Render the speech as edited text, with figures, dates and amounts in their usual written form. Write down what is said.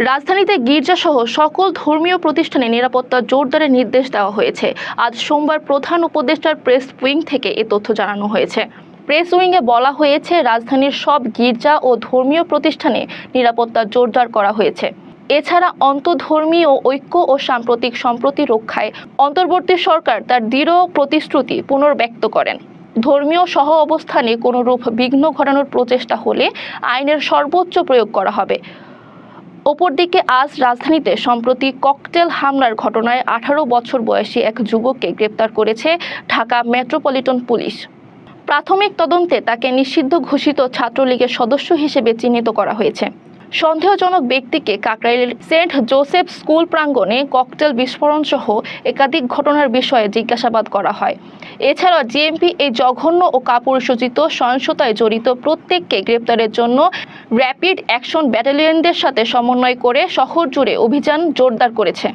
রাজধানীতে গির্জাসহ সকল ধর্মীয় প্রতিষ্ঠানে নিরাপত্তা জোরদারের নির্দেশ দেওয়া হয়েছে। আজ সোমবার প্রধান উপদেষ্টার প্রেস উইং থেকে এ তথ্য জানানো হয়েছে। প্রেস উইংয়ে বলা হয়েছে, রাজধানীর সব গির্জা ও ধর্মীয় প্রতিষ্ঠানে নিরাপত্তা জোরদার করা হয়েছে। এছাড়া অন্তঃধর্মীয় ঐক্য ও সাম্প্রতিক সম্প্রতি রক্ষায় অন্তর্বর্তী সরকার তার দৃঢ় প্রতিশ্রুতি পুনর্ব্যক্ত করেন। ধর্মীয় সহ অবস্থানে কোনরূপ বিঘ্ন ঘটানোর প্রচেষ্টা হলে আইনের সর্বোচ্চ প্রয়োগ করা হবে। অপরদিকে আজ রাজধানীতে সম্প্রতি ককটেল হামলার ঘটনায় 18 বছর বয়সী এক যুবককে গ্রেপ্তার করেছে ঢাকা মেট্রোপলিটন পুলিশ। প্রাথমিক তদন্তে তাকে নিষিদ্ধ ঘোষিত ছাত্রলীগের সদস্য হিসেবে চিহ্নিত করা হয়েছে। সন্দেহজনক ব্যক্তিকে কাকরাইলের সেন্ট জোসেফ স্কুল প্রাঙ্গণে ককটেল বিস্ফোরণ সহ একাধিক ঘটনার বিষয়ে জিজ্ঞাসাবাদ করা হয়। এছাড়া জেএমপি এই জঘন্য ও কাপুরুষোচিত সহিংসতায় জড়িত প্রত্যেককে গ্রেপ্তারের জন্য র্যাপিড অ্যাকশন ব্যাটালিয়নদের সাথে সমন্বয় করে শহর জুড়ে অভিযান জোরদার করেছে।